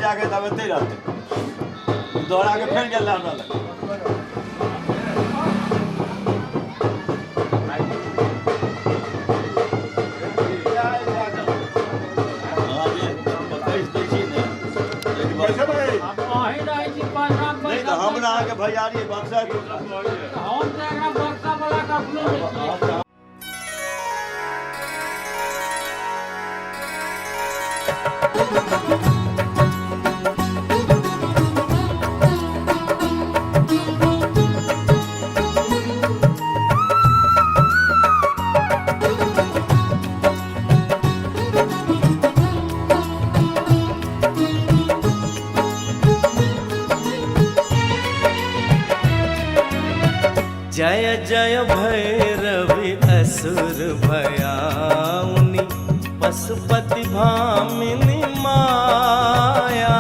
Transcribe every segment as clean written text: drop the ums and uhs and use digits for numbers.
जाके दबते रहते दौड़ा के फिर गया हमरा लग नहीं तो हम ना के भैयारी बक्सा जय जय भैरवि असुर भयाउनि पशुपति भामिनी माया।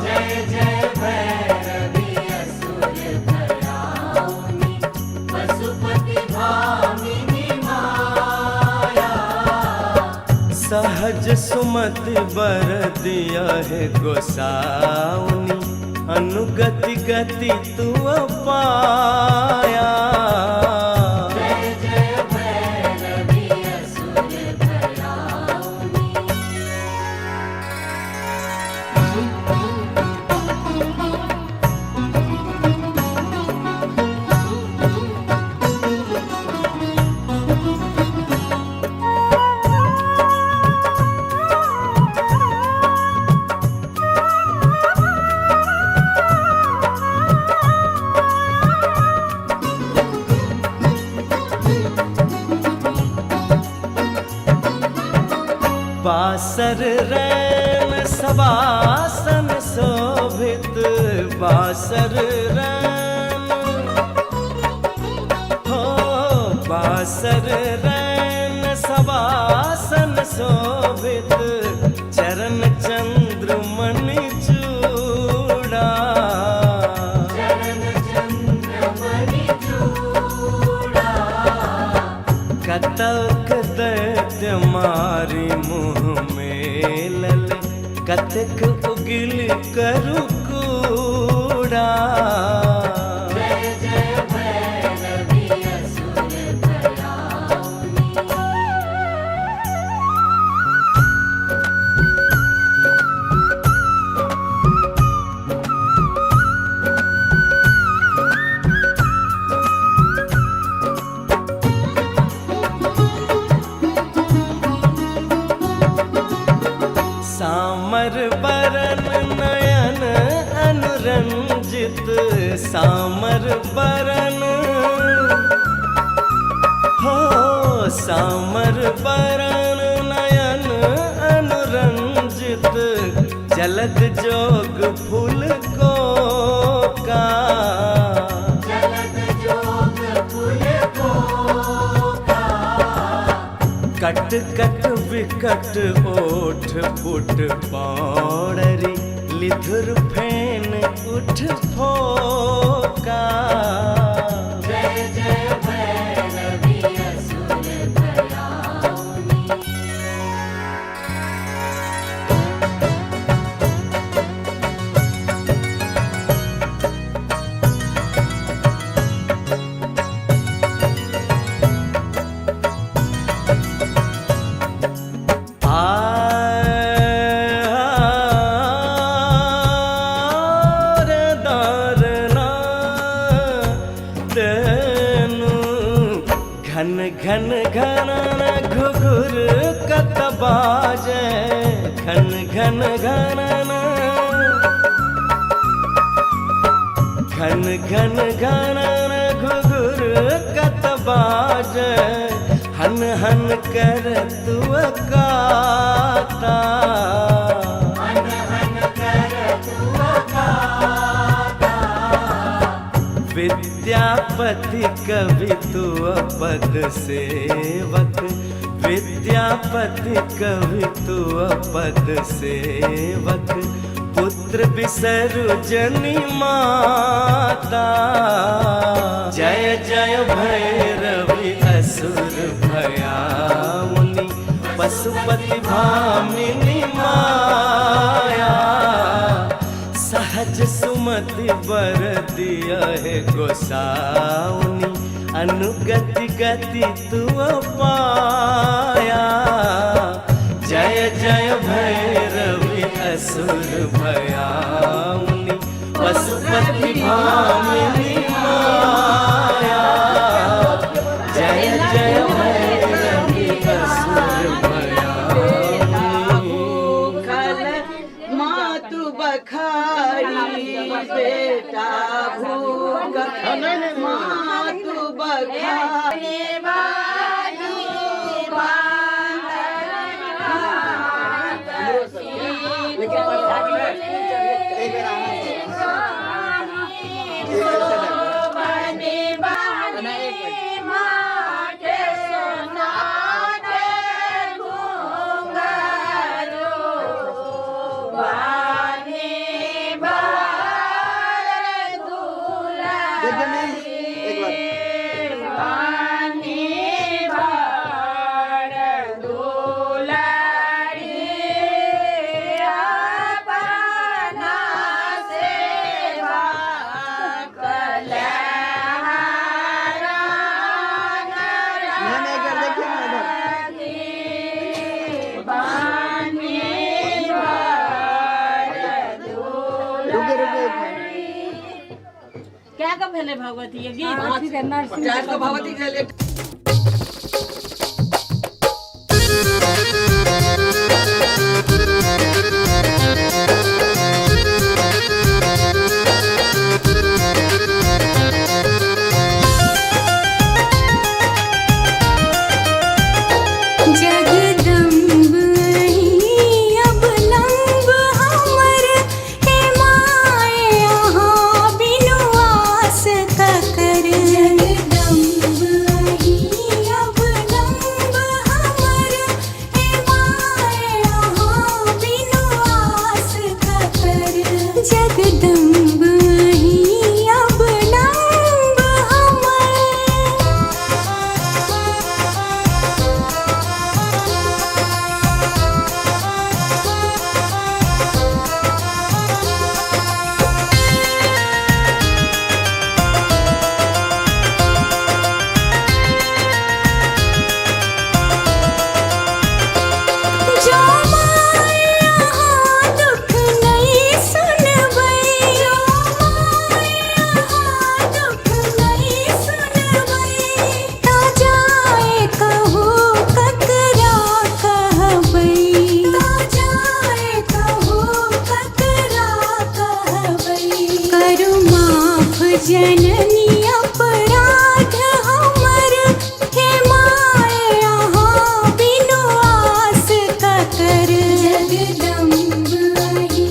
जय जय भैरवि असुर भयाउनि पशुपति भामिनी माया। सहज सुमति बर दिया है गोसाउनि अनुगति गति तू पाया। जय जय भैरवि असुर भयाउनि। बासर रैन सवासन शोभित बासर रैन हो बासर रैन सवासन शोभित चरण चंद्र मणि चूड़ा। चरण चंद्र मणि चूड़ा। कतक दैत्य मारी मुँह में लल कतक उगिल करु कूड़ा। जय जय भैरवि असुर भयाउनि। सामर बरन नयन अनुरंजित सामर बरन हो सामर बरन नयन अनुरंजित जलद जोग फूल को का। जलद जोग फूल को का। कट कट विकट ओठ पुट पौड़री लिधुर फेन उठ फोका। जय जय भैरवि असुर भयाउनि। घन घन घन घुघुर कत बाजे घन घन घन घन घन घन घुघुर कत बाजे हन हन कर तू गाता, हन हन कर तू गाता। विद्यापति कवि तू पद सेवक, विद्यापति कवि तू पद सेवक। पुत्र बिसरु जनि माता, जय जय भैरवि असुर भयाउनि। पशुपति भामिनी माया, सहज सुमति बर दिया है गोसाउनि। अनुगति गति तू पाया, जय जय भैरवि असुर भयाउनि। पशुपति भामिनी माया, जय जय भैरवि असुर भयाउनि। मातु बखारी बेटा भूखल, मातु बखारी क्या का भेले भगवती ये गीत भगवती के लिए जननी अपराध हमर, हे माए यहाँ बिनु आस का कर। जगदम्ब अहि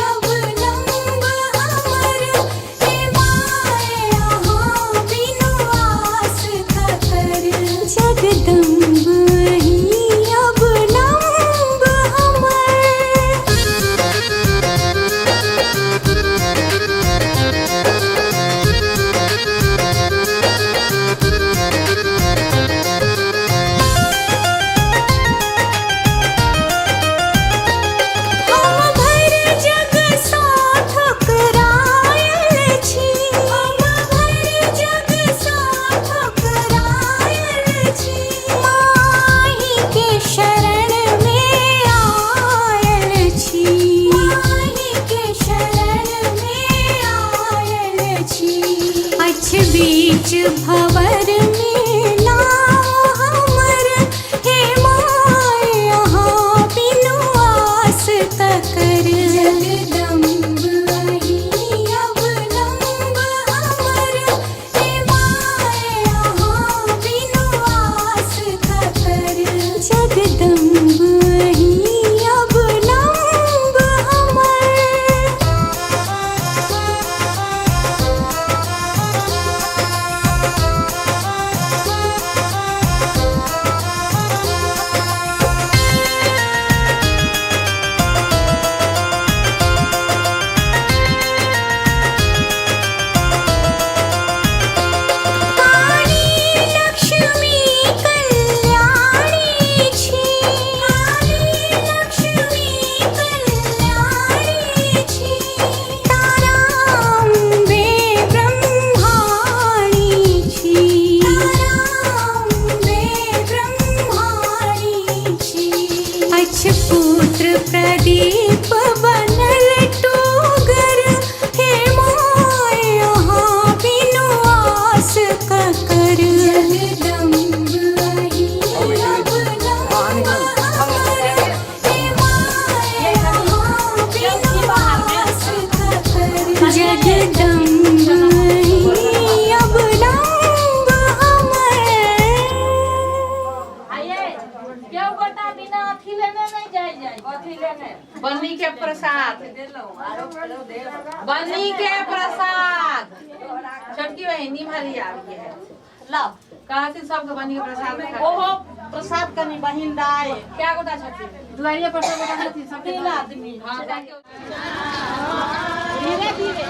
अवलंब हमर, हे माए यहाँ बिनु आस का कर। जगदम्ब अहि अवलंब हमर। बीच भवर में नाव हमर, हे माए यहाँ बिनु आस का कर। जगदम्ब अहि अवलंब हमर, हे माए यहाँ बिनु आस का जगदम्ब अहीं अब लम्ब हमर काली लक्ष्मी कल्याणी छी काली लक्ष्मी कल्याणी छी ताराम्बे ब्रह्माणी छी ताराम्बे ब्रह्माणी छी अच्छ पुत्र प्रदीप बनल टूगर हे माय यहाँ बिनु आस ककर जगदम्ब अहीं अब लम्ब हमर हे माय यहाँ बिनु आस ककर जगदम्ब अहीं अब लम्ब हमर आइए केओ गोटा बिना अथी लेने नहीं जाय अथी लेने बन्नी के प्रसाद बन्नी के प्रसाद छोटकी बहन निमहरी आ गई है लो कहा से सबके बन्नी के प्रसाद ओहो प्रसाद कनी बहिन दाए क्या गोटा छथि दुआरिया पर सब गोटा छथिन सब तीन आदमी हां धीरे धीरे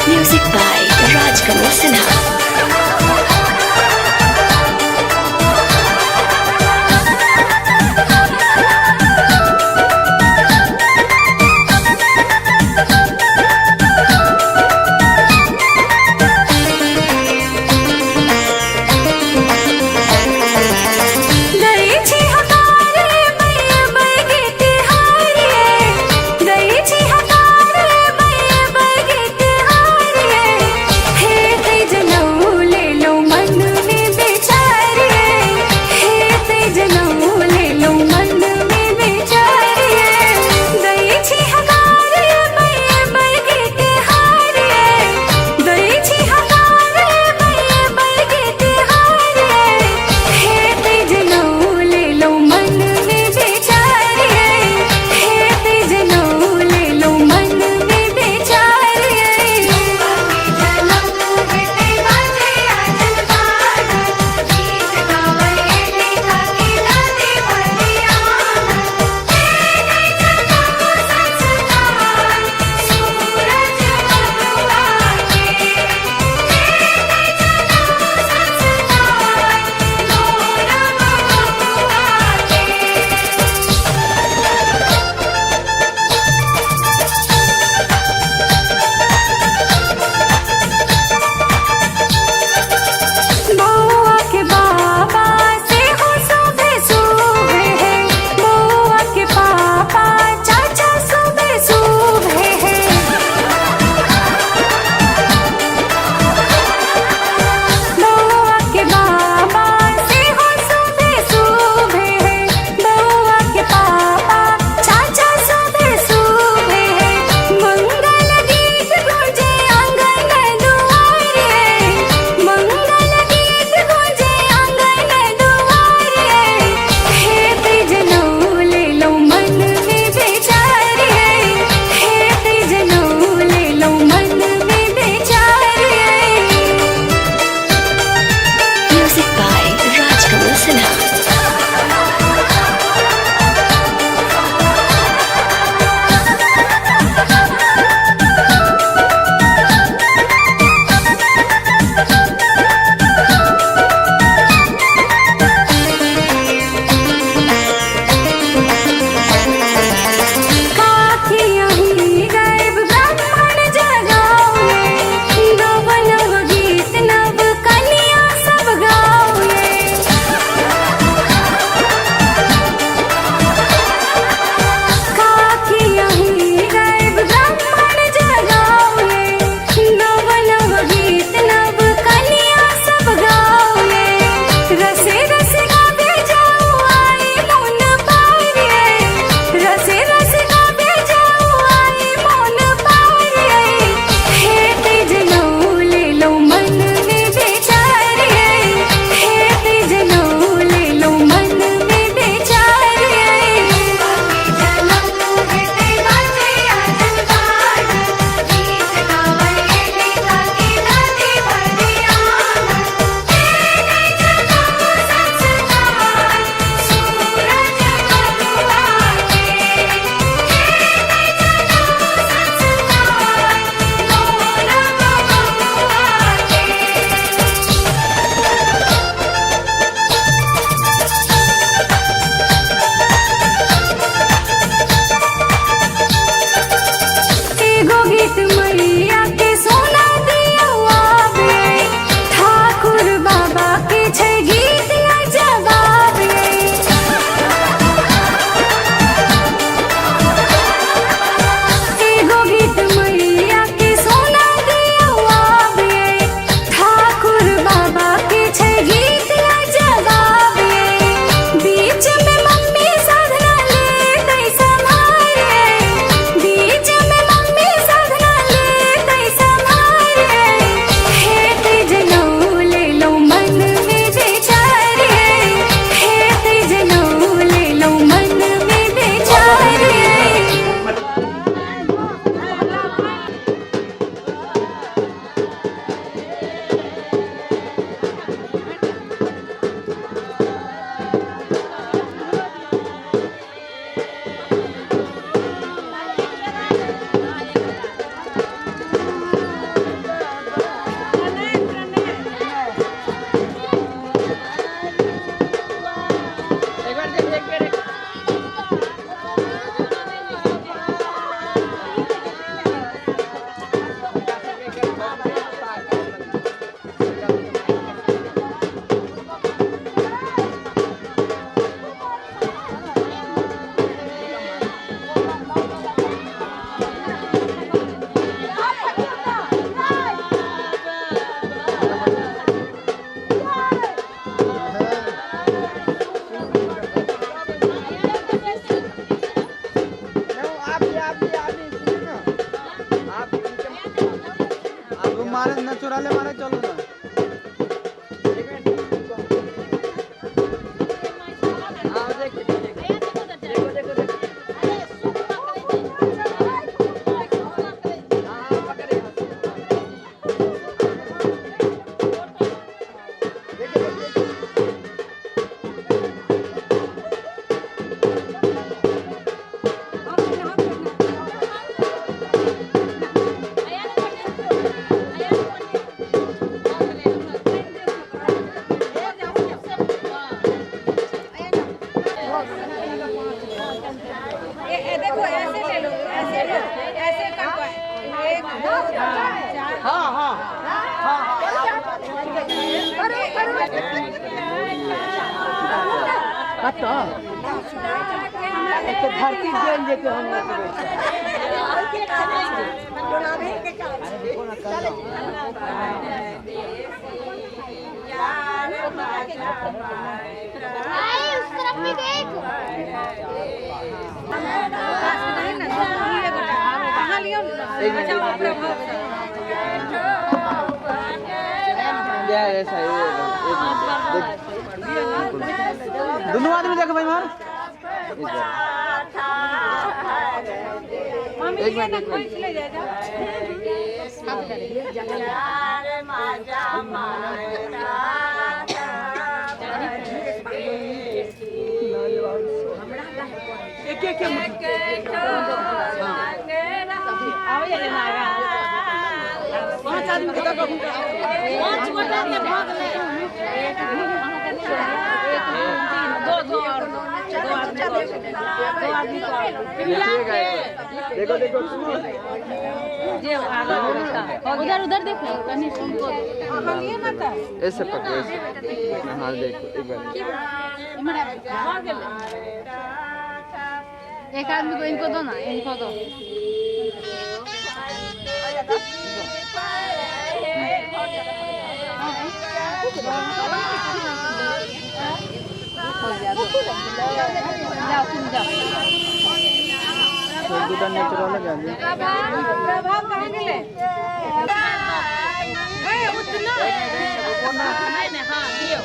Music by Rajkamal Sinha. गई छी हकारे बैये बैगे तिहारिये गई छी हकारे बैये बैगे तिहारिये हे कई जना वाले मारे चलो ना देखो ऐसे ले लो, ऐसे करके एक दो चार। हाँ हाँ धरती जेल लेके हम उस तरफ भी देख कहाँ लियो बचाओ प्रभाव दोनों आदमी देख भाई मार एक मिनट ले जाएगा एक एक पांच आदमी के देखो पांच गोटा के भाग ले देखो देखो उधर उधर देखो कहीं सुनको ऐसे पकड़ो हाँ देखो एक आदमी को इनको दो ना इनको दो जाओ तुम जाओ नेचुरल है प्रभाव कहाँ गेले उतना नहीं हाँ दियो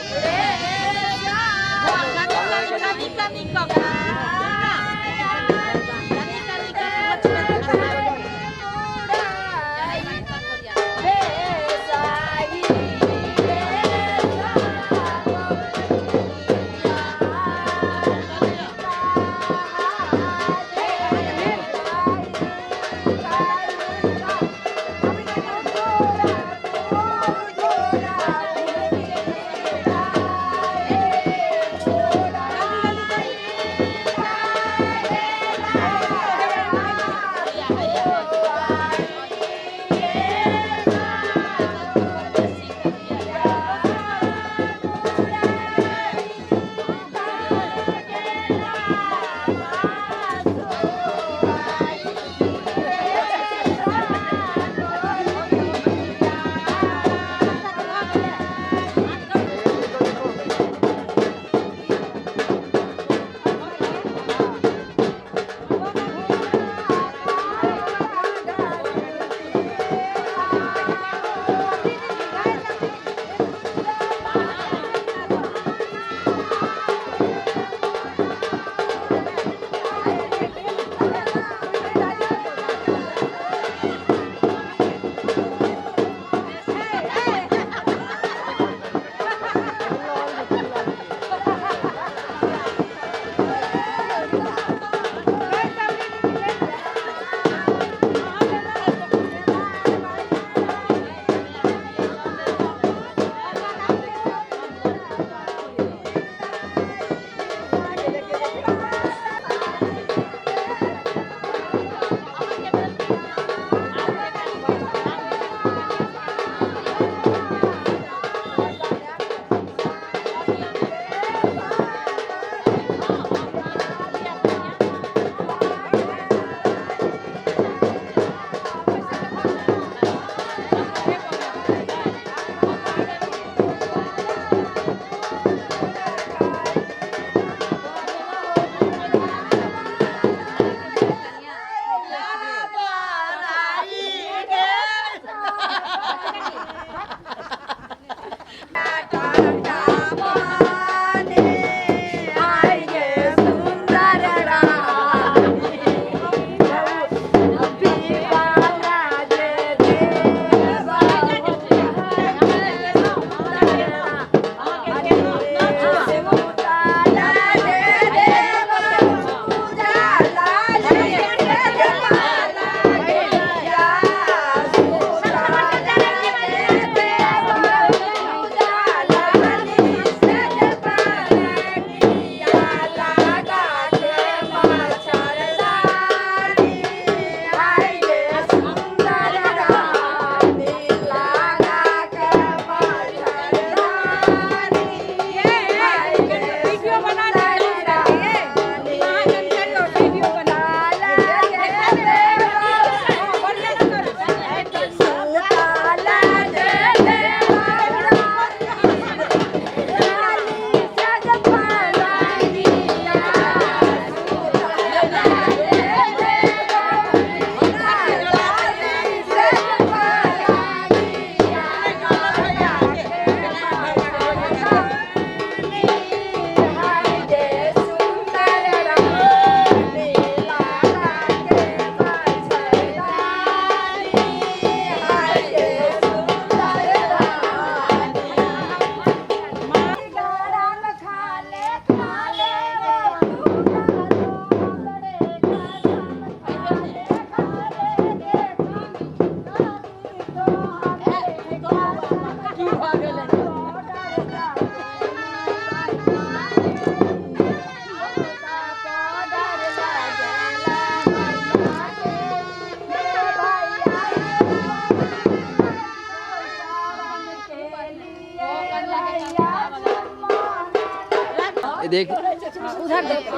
देख उधर देखो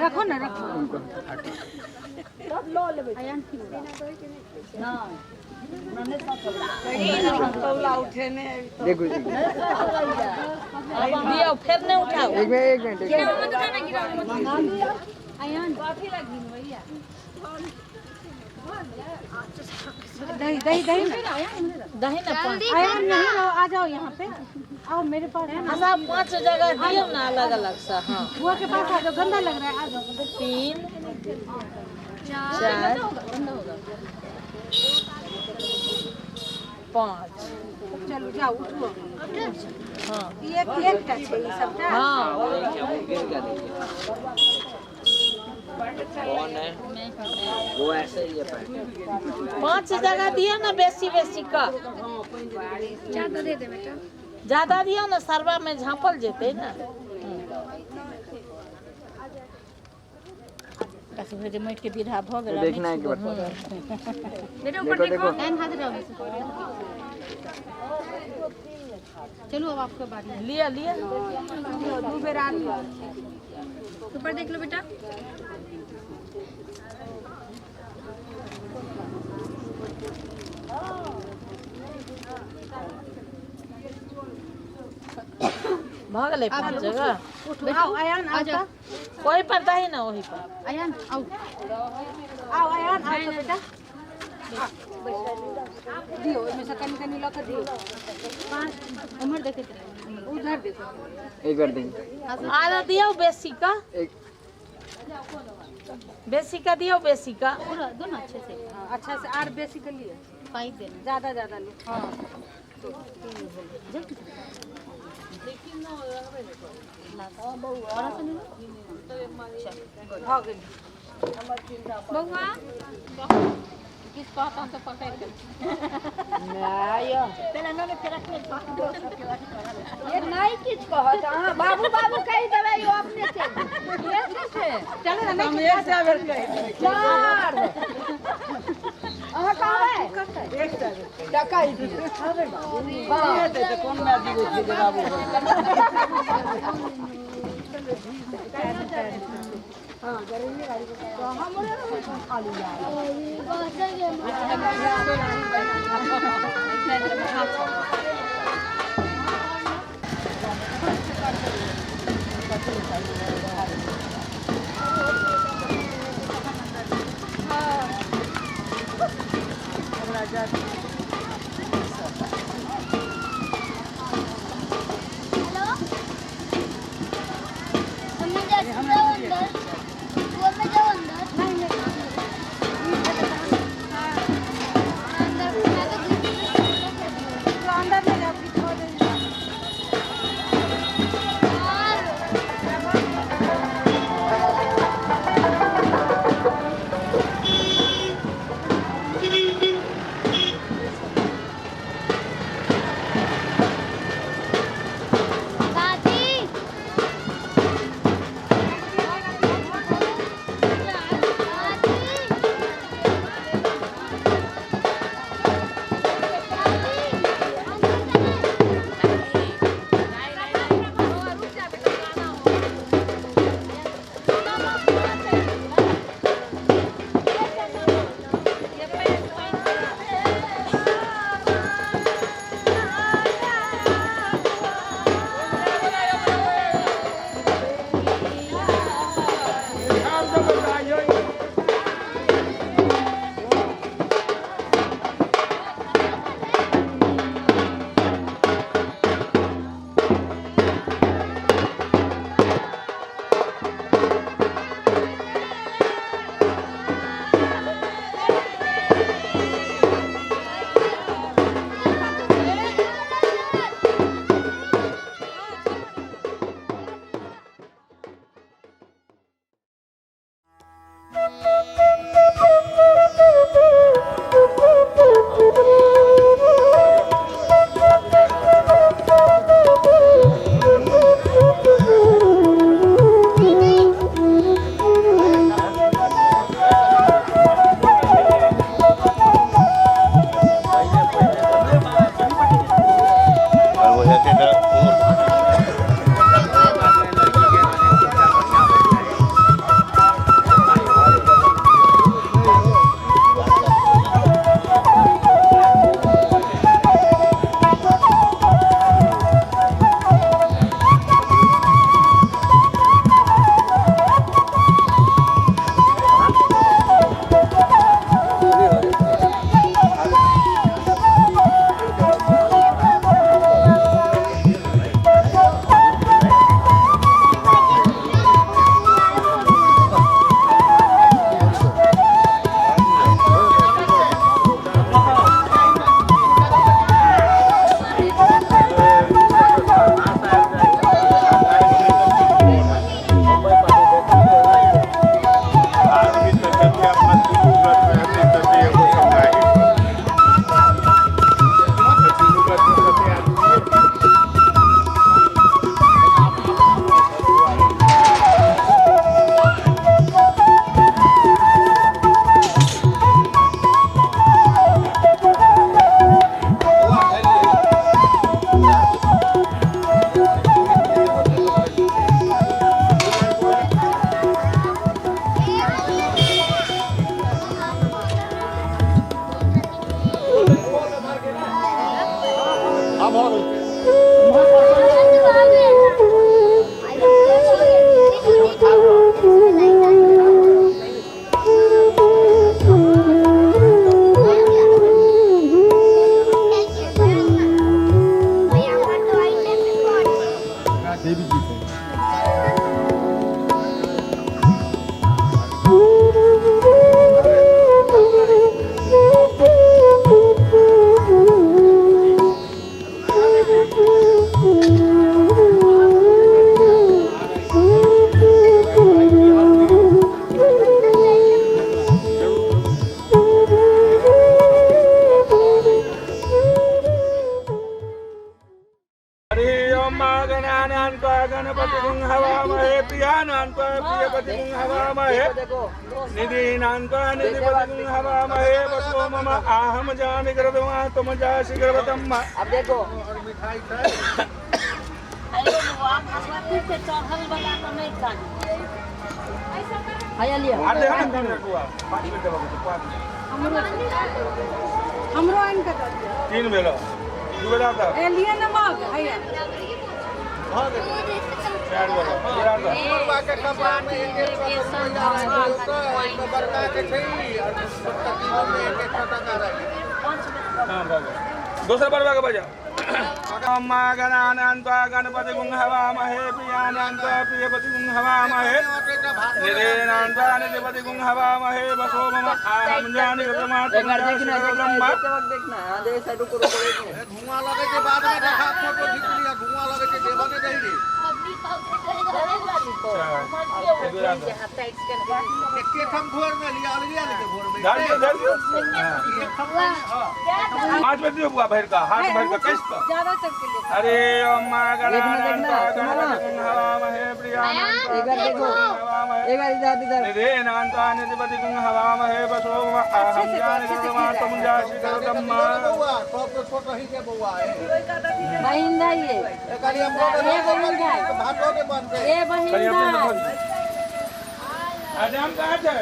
रखो ना रखो देखो दियो फिर नहीं उठाओ। एक मिनट दही दही दही दही ना पाँच आयान नहीं रहो, आ जाओ यहाँ पे आओ मेरे पास अच्छा 5 जगह दियो ना अलग अलग सा। हाँ बुआ के पास आ जाओ, गंदा लग रहा है, आ जाओ। 3 4 5। चलो जाओ उठो। हाँ एक टच है ये सब ना। हाँ वो ऐसे ही है 5 जगह दियो ना, बेसी बेसी का ज्यादा दे दे बेटा। ज्यादा दियो ना, सरवा में झाँपल जेते ना। मैट के विधा भ गेल। देखना है एक बार बेटा देखो देखो चलो अब आपके बारी है। लिया लिया दो बेर आ लियो। ऊपर देख लो बेटा। भाग ले 5 जगह। उठो आओ आयान आओ तो। कोई पर दही ना वही पर। आयान आओ आओ आयान आओ तो बेटा। दियो इसमें से कनी कनी लगा दियो। 5 उम्र देखे उधर देखो। एक बार देंगे आधा दियो बेसी का, एक बेसी का दियो, बेसी का। दोनों अच्छे से। अच्छा से आर बेसी के लिए 5 देना, ज्यादा ज्यादा लो। हाँ तो 3 हो गए। बउआ किस पाता से पकड़ के ये नहीं किछ कहत हां बाबू बाबू कहि देबै यो अपने से ये से चलो ना हम एक से बेर कह चार अहाँ कहबै एक से टकाई दी हां दे तो कौन में दी छे बाबू। हां जरूरी है तो हमरे आलू यार अंदर ले जाओ बिठा दे। दादी प्रियपतिं हवामहे निधीनान्त्वा निधिपतिं हवामहे वसो मम आहम जामि गर्भमा तुम जासि गर्भतम्। अब देखो भगवती से चढ़ल वाला तो नहीं खानी। आया लिया आधे हम देखो 5 मिनट लगेगा 5 हमरो इनका 3 बेला 2 बेला था ए लिए नमक भैया 4 बेला 4 बेला के कपड़ा में एक बड़का के छै और छोटा में एक छोटा का रही। हां बाबा दूसरा बार का बजा अम्मा गणानान्त्वा गणपति गुं हवामहे प्रियानान्त्वा प्रियपति गुं हवामहे निधीनान्त्वा निधिपति गुं हवामहे वसो मम आहम जामि गर्भमा तुम जासि गर्भतम्। देखना आधे साइड को रोको धुआं लगे के बाद में देखा फोटो खींच लिया धुआं लगे के देवा के दे दी एक हम भोर में लिया के भोर में डाल दियो 5 बजे हुआ भैर का हाथ भैर का किस्त ज्यादा तक के लिए अरे अम्मा गणानान्त्वा गणपति गुं हवामहे प्रियानान्त्वा एक बार देखो एक बार इधर निधीनान्त्वा निधिपति गुं हवामहे वसो मम आहम जामि गर्भमा तुम जासि गर्भतम्। बउआ सब छोटा ही के बउआ है बहिंदा ये एकरी हम भातो के बन गए ए बहिंदा आज हम कहाँ थे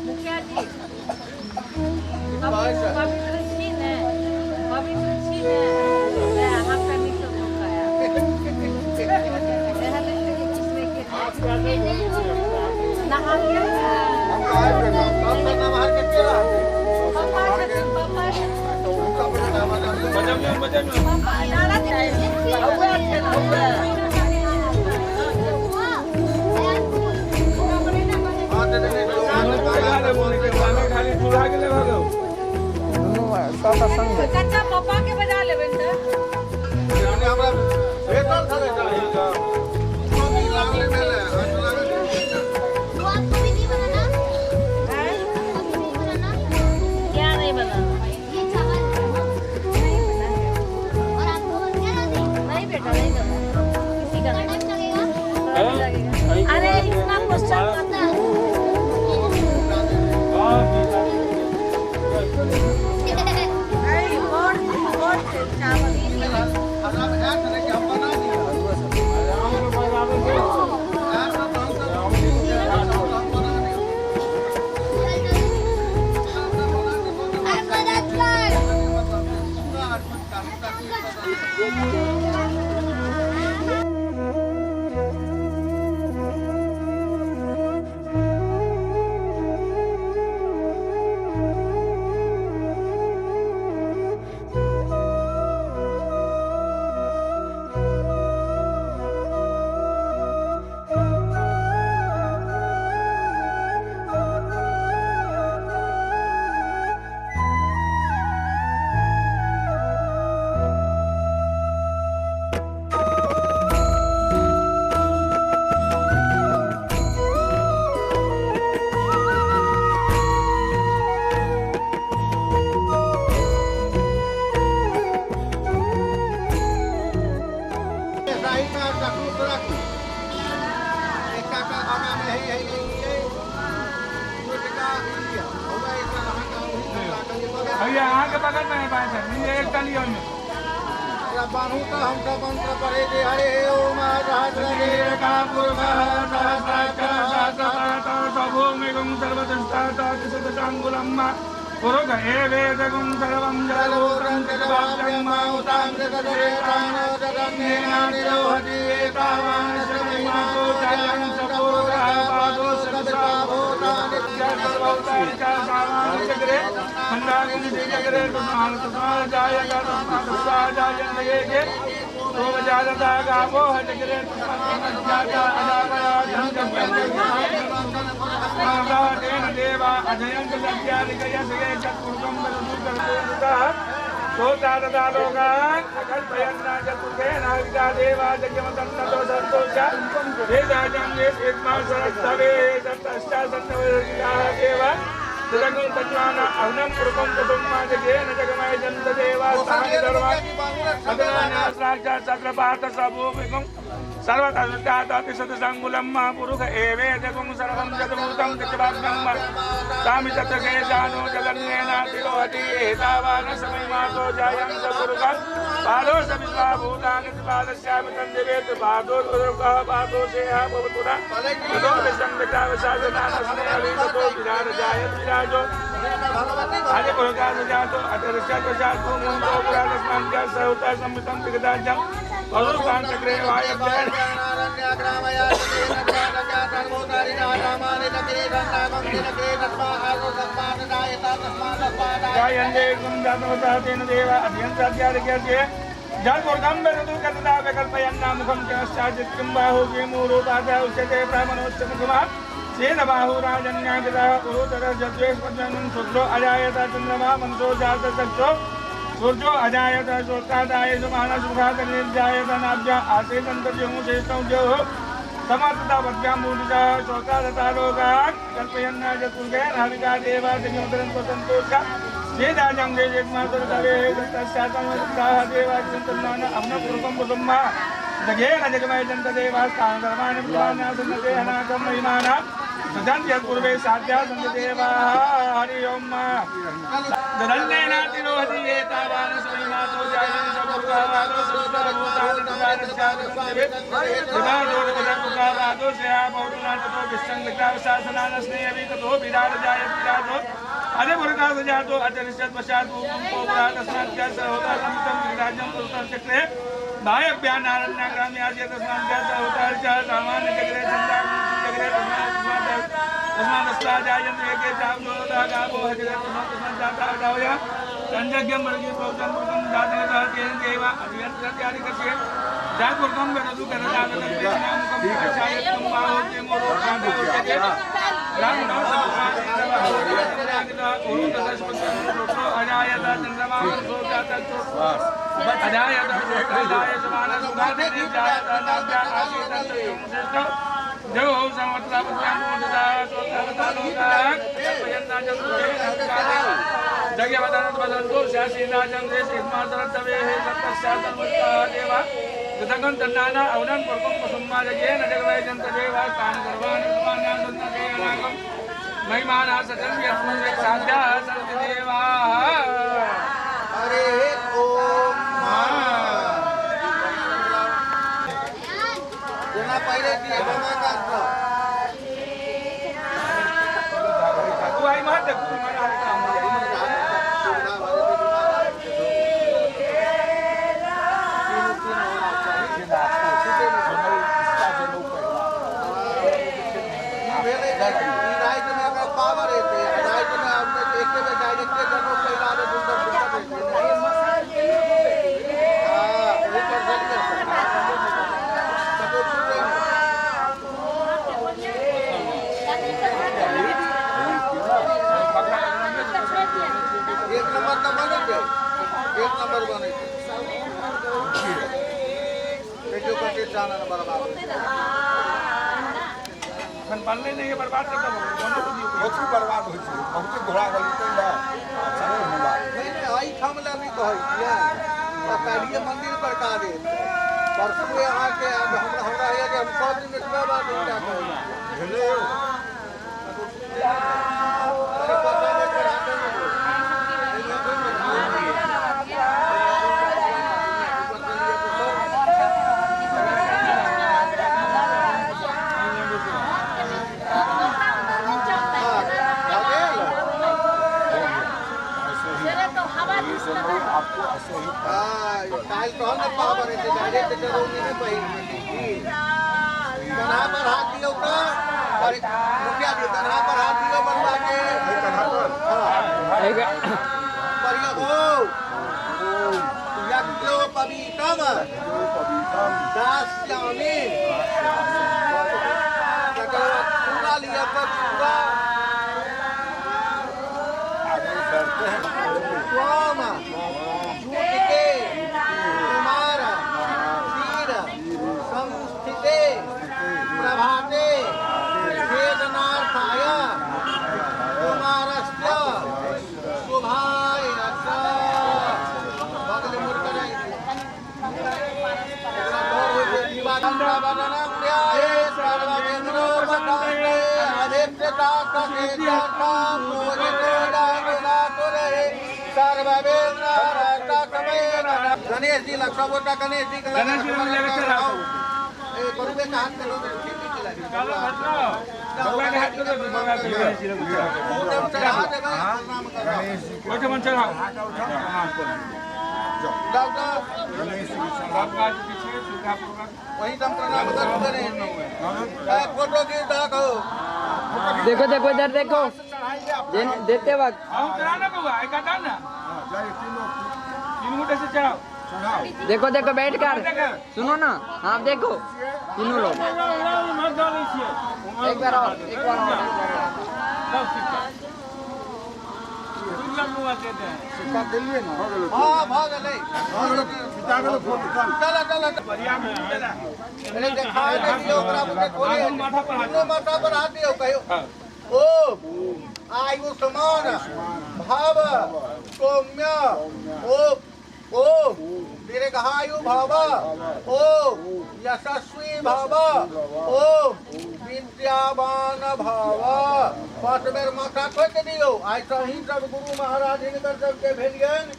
मुखिया जी पवित्र छीन है हम का नहीं सब खाया नहा लिया खाली चूल्हा के ले भागो कच्चा पप्पा के बजा लेबे त हमरा बेटर करे चाहिए लागले में क्या नहीं बनाना नहीं बेटा नहीं करना किसी का नहीं अरे इतना क्वेश्चन करता है भैया यहाँ के बगल में है बात है एक गलियों में बाहु का हम सब मंत्र पढ़े दे हरे ओम सहस्रगे भूमिगुं सर्वदष्टातांगुलम्मा पुरुष वेदगुं सर्वं जलोत्रं देवा अजयंत लज्जादिकयसये चतुर्गं बलदुर्गं सोताददालोगान् कल्पयन्ना चतुर्गे नाविका देवा जगमतन्नतो सन्तोषा वेदाजं वेद्मा सरस्तवे सप्तष्टासन्नवदिकाः देवा तदगुण तज्ञान अग्नम पुरुषम तदुम्मा जगेन जगमय जन्त देवा सानि धर्मा अदनाना साक्षात् चक्रपात सबूपिकम सर्वतस्याति सतसंगुलम पुरुष एवे जगुं सर्वं जगभूतं जगवाग्नं तामि तत्के जानो जगन्नेना तिरोहति एतावान समयमातो जायं सपुरुषं पादो सविश्वा भूतानि पादस्यामि तन्दिवेत पादो दुर्गः पादो सेहा भवतुरा ततो विसंगता विसाजनानस्ने अभितो विराज जायत विराजो आदि पुरुषाः जातो अतरस्यात् जातो मुंडो पुराणस्मान् च सहौता संवितं दिगदाजं परुकान् चक्रे वायव्येन गायन्ते गुंजातवतातेन देव अध्यन्ताद्यादिक्यस्य जलपुर्गम्बरतु कतदा विकल्पयन्नामुखं चाश्चादित्यं बाहु किमूरोपादः उच्यते ब्राह्मणोच्चमुखमः सेन बाहु राजन्यागतः पुरोतरजद्वेष्पद्मनं शुक्रो अजायत चन्द्रमा मनसो जातचक्षो सूर्यो अजायत शोत्रादाय सुमानसुखात निर्जायत नाभ्या आसेदन्तर्यमु श्रेष्ठं ज्योः समर्थता वद्यामूलिका शोत्रादतारोगात् कल्पयन्ना चतुर्गे नाविका देवा दिव्योदरं स्वतन्त्रोष्का वेदाजं देजेत्मातरतवे कृतस्यातमवृत्ताः देवाचिन्तन्नान अम्नपूर्वं कुसुम्मा जगेन जगमय जन्तदेवास्तानधर्माणि पुराणासन्नते अनाकं महिमाना सजन्त्यपूर्वे साध्या सन्तदेवाः हरि ओम् ददन्नेनातिरोहति एतावान् स्वयमातो जायते सपुरुषावादो सुतभूतानि तुलानिश्चादुर्देवे दिवादोर्वदपुकावादो श्रेया पौरुणाततो विश्वङ्गतावशासनानस्नेयवि ततो विराजजायत विराजो अधिपुरुषाः जातो अचरिष्यद्वशात् ऊपं तस्मात् होता समितं विराजं पुरुषं चक्रे वायव्यान् आरण्याग्रामे आद्य तस्मात् होता सामान्य चक्रे चन्द्राग्रे तस्मादस्ता जायन्ते एके चावलोदा गावो हजरत तस्मात् जाता दावया संजज्ञं वर्गे पौतं पुरुषं जातः तेन देव अभियन्त्यादिकस्य जातपुरुषं वदतु करदागतं वेदनामुखं प्रचायतं बाहोजे मोरो कादोचते ब्राह्मणो समुखादितः उरुतदस्पत्रो अजायत चन्द्रमा मनसो जातः अजायत शोत्रादाय समानसुखादिनी जायत नाभ्या आसीदन्तरिक्षो जो समत्रा पुत्रामुदता शोत्रवतालोकाः कल्पयन्ना चतुर्वे जगवदनद्वदन्तो शासीनाजं देशेत्मातरत्तवेः सत्तस्यातन्मुक्ताः देवा कृतकं तन्नाना अवनं पुरुषं कुसुम्मा जगेन जगवय जन्तदेवा तानि सर्वाणि उत्पान्यान् सन्तते अनाकं महिमाना सजन् यस्मिन् साध्याः सन्ति देवाः हरे ओम जना पहिले दिए बना का तू आई मत तू मना काम पावर है राइट में आपने देखते हुए डायरेक्ट करनो पहिला रे बुंदा एक नंबर बने पेटो कटे जाना बर्बाद खन बनले नहीं बर्बाद करता बनो तो बहुत बर्बाद होई छै बहुत घोड़ा गली तो ना नहीं आई हमला भी कहै पकारिए मंदिर पर का दे परसों यहां के हमरा है कि हम 5 मिनट में बात नहीं कर भेले अरे पता नहीं कराते काल तो हमने पावर है डायरेक्ट करोगे नहीं पहले कन्हा पर हाथ दियो का अरे रुपया दियो कन्हा पर हाथ दियो बनवा के कन्हा पर परिया हो यज्ञो पवित्रम दास्यामि पूरा लिया पूरा आगे बढ़ते हैं स्वाम प्रभाते वेदनार्थाय कुमारस्य गणेश जी लक्ष्मण बोटा गणेश जी का गणेश जी लेके चला बड़े का हाथ करो चलो भगवान के हाथ को भगवान के गणेश जी लोग मन चला वही दम प्रणाम करें फोटो की देखो देखो देखो इधर देखो देते वक्त हम चढ़ाना होगा एक आता ना तीन मुट्ठे से चढ़ाओ देखो देखो बैठ कर सुनो ना आप देखो तीनों लोग एक बार और हाँ भाग ले चला चला अरे देखा देखियो बराबर खोले माथा पर हाथ दियो कहो ओ आयु समान भाव सौम्य ओ दीर्घायु भाव ओ यशस्वी भाव ओ विद्यावान भाव पांच बेर माथा ठोक दियो ऐसा ही सब गुरु महाराज हिनकर सबके भेलियन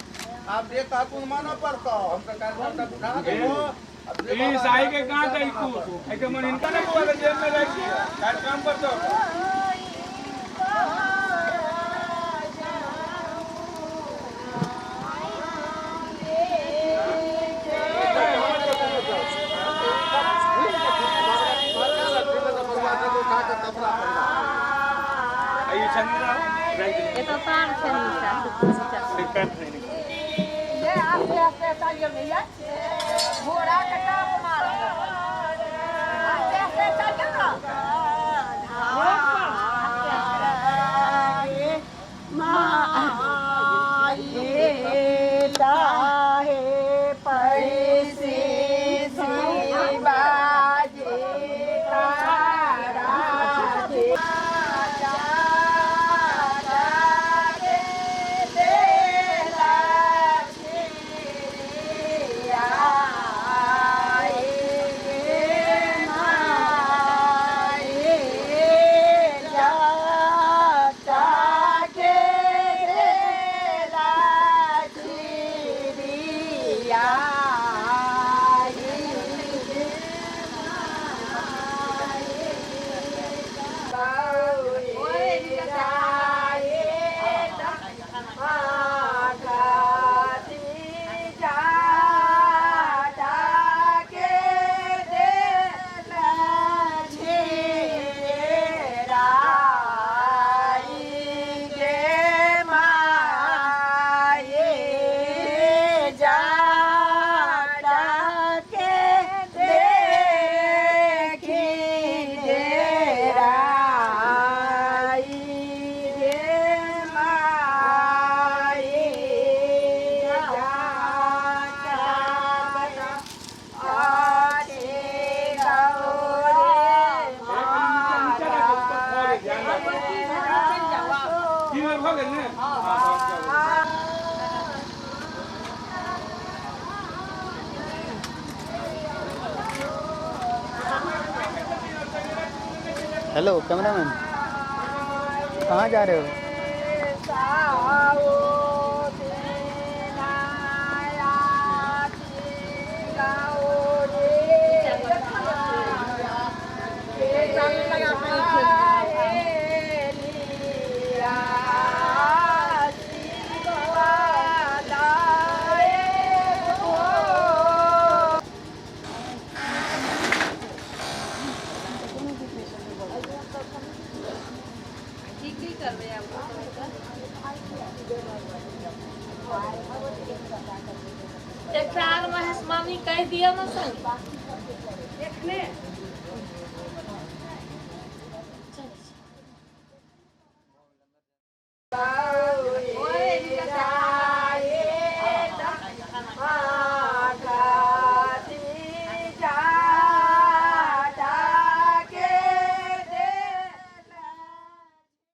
आप देखा कुन माना पड़ता हम सरकार घंटा बुझा दो ये साई के कहां गई तू ऐसे मन इनका ना को जेब में रख दिया कार्य काम पर तो ये तो पान से ये आप ऐसे चलिए भैया घोड़ा का टाप मारो ऐसे चलिए ना हेलो कैमरामैन कहाँ जा रहे हो? चार महेश मामी कह दिया ना संग